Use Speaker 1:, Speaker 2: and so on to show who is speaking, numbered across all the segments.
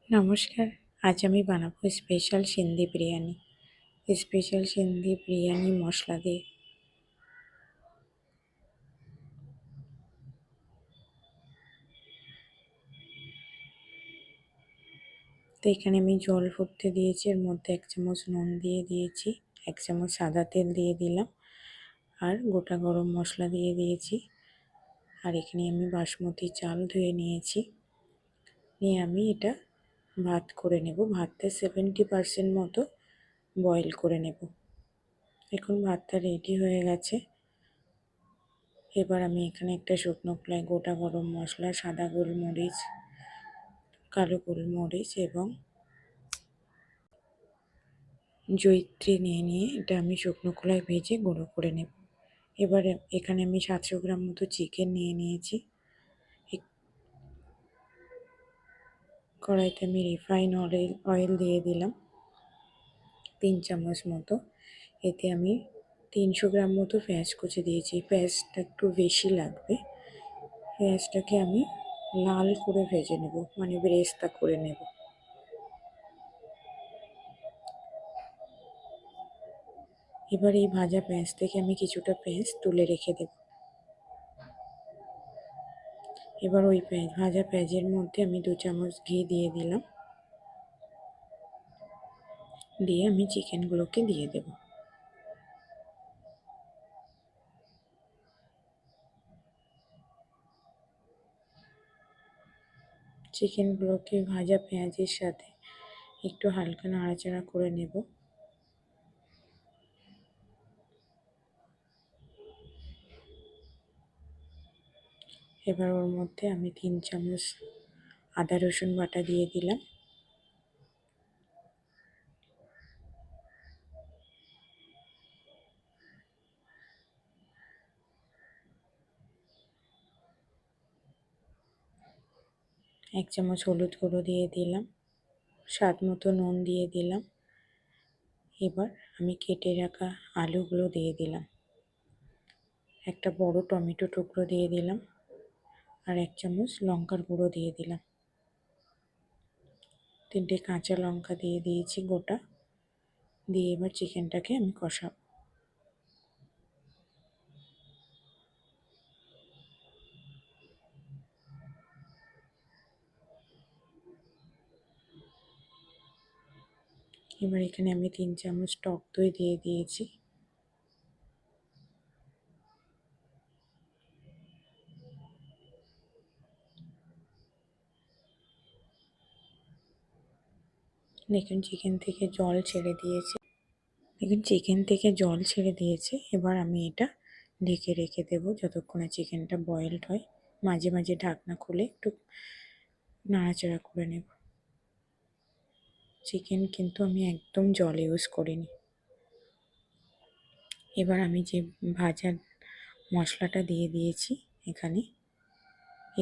Speaker 1: নমস্কার। আজ আমি বানাবো স্পেশাল সিন্ধি বিরিয়ানি। স্পেশাল সিন্ধি বিরিয়ানি মশলা দিয়ে। তো এখানে আমি জল ফুটতে দিয়েছি, এর মধ্যে 1 চামচ নুন দিয়ে দিয়েছি, 1 চামচ সাদা তেল দিয়ে দিলাম, আর গোটা গরম মশলা দিয়ে দিয়েছি। আর এখানে আমি বাসমতি চাল ধুয়ে নিয়েছি। নিয়ে আমি এটা ভাত করে নেব। ভাতটা 70% মতো বয়েল করে নেব। এখন ভাতটা রেডি হয়ে গেছে। এবার আমি এখানে একটা শুকনো খোলায় গোটা গরম মশলা, সাদা গোলমরিচ, কালো গোলমরিচ এবং জয়িত্রী নিয়ে এটা আমি শুকনো খোলায় ভেজে গুঁড়ো করে নেব। এবারে এখানে আমি 700 গ্রাম মতো চিকেন নিয়ে নিয়েছি। কড়াইতে আমি রিফাইন অয়েল দিয়ে দিলাম 3 চামচ মতো। এতে আমি 300 গ্রাম মতো পেঁয়াজ কুচি দিয়েছি। পেঁয়াজটা একটু বেশি লাগবে। পেঁয়াজটাকে আমি লাল করে ভেজে নেব, মানে বেরেস্তা করে নেব। এবার এই ভাজা পেঁয়াজ থেকে আমি কিছুটা পেঁয়াজ তুলে রেখে দেব। এবার ওই ভাজা পেঁয়াজের মধ্যে আমি 2 চামচ ঘি দিয়ে দিলাম। দিয়ে আমি চিকেনগুলোকে দিয়ে দেব। চিকেনগুলোকে ভাজা পেঁয়াজের সাথে একটু হালকা নাড়াচাড়া করে নেব। এবার ওর মধ্যে আমি 3 চামচ আদা রসুন বাটা দিয়ে দিলাম। এক চামচ হলুদ গুঁড়ো দিয়ে দিলাম। স্বাদ মতো নুন দিয়ে দিলাম। এবার আমি কেটে রাখা আলুগুলো দিয়ে দিলাম। একটা বড় টমেটো টুকরো দিয়ে দিলাম। আর 1 চামচ লঙ্কার গুঁড়ো দিয়ে দিলাম। 3টে কাঁচা লঙ্কা দিয়ে দিয়েছি গোটা। দিয়ে এবার চিকেনটাকে আমি কষাবো। এবার এখানে আমি 3 চামচ টক দই দিয়ে দিয়েছি। দেখুন চিকেন থেকে জল ছেড়ে দিয়েছে। এবার আমি এটা ঢেকে রেখে দেবো যতক্ষণে চিকেনটা বয়েলড হয়। মাঝে মাঝে ঢাকনা খুলে একটু নাড়াচাড়া করে নেব। চিকেন কিন্তু আমি একদম জল ইউজ করিনি। এবার আমি যে ভাজা মশলাটা দিয়ে দিয়েছি এখানে,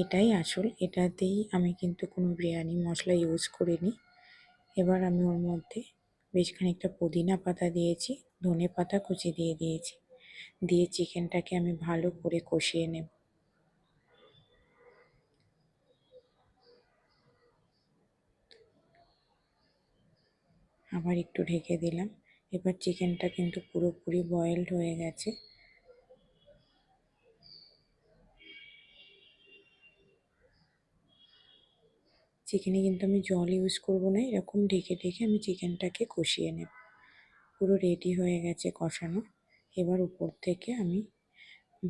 Speaker 1: এটাই আসল। এটাতেই আমি কিন্তু কোনো বিরিয়ানি মশলা ইউজ করিনি। এবার আমি ওর মধ্যে বেশ খানিকটা পুদিনা পাতা দিয়েছি, ধনে পাতা কুচি দিয়ে দিয়েছি। দিয়ে চিকেনটাকে আমি ভালো করে কষিয়ে নেব। আবার একটু ঢেকে দিলাম। এবার চিকেনটা কিন্তু পুরোপুরি বয়েলড হয়ে গেছে। চিকেনে কিন্তু আমি জল ইউজ করব না, এরকম ঢেকে ঢেকে আমি চিকেনটাকে কষিয়ে নেব। পুরো রেডি হয়ে গেছে কষানো। এবার উপর থেকে আমি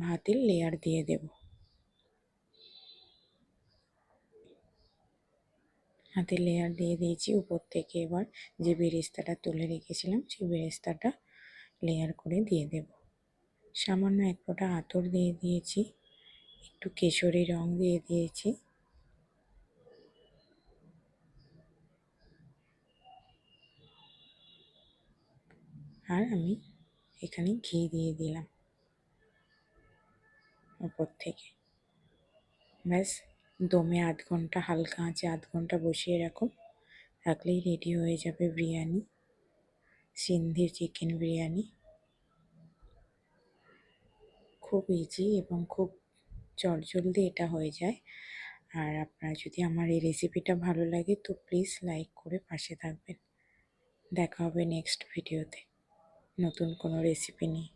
Speaker 1: ভাতের লেয়ার দিয়ে দেব। ভাতের লেয়ার দিয়ে দিয়েছি উপর থেকে। এবার যে বেরেস্তাটা তুলে রেখেছিলাম সেই বেরেস্তাটা লেয়ার করে দিয়ে দেব। সামান্য 1 ফোঁটা আতর দিয়ে দিয়েছি, একটু কেশরি রং দিয়ে দিয়েছি। আর আমি এখানে ঘি দিয়ে দিলাম উপর থেকে। ব্যাস, দমে 8 ঘন্টা, হালকা আঁচে 8 ঘন্টা বসিয়ে রাখলেই রেডি হয়ে যাবে বিরিয়ানি, সিন্ধির চিকেন বিরিয়ানি। খুব ইজি এবং খুব চটজলদি এটা হয়ে যায়। আর আপনার যদি আমার এই রেসিপিটা ভালো লাগে তো প্লিজ লাইক করে পাশে থাকবেন। দেখা হবে নেক্সট ভিডিওতে নতুন কোনো রেসিপি নিয়ে।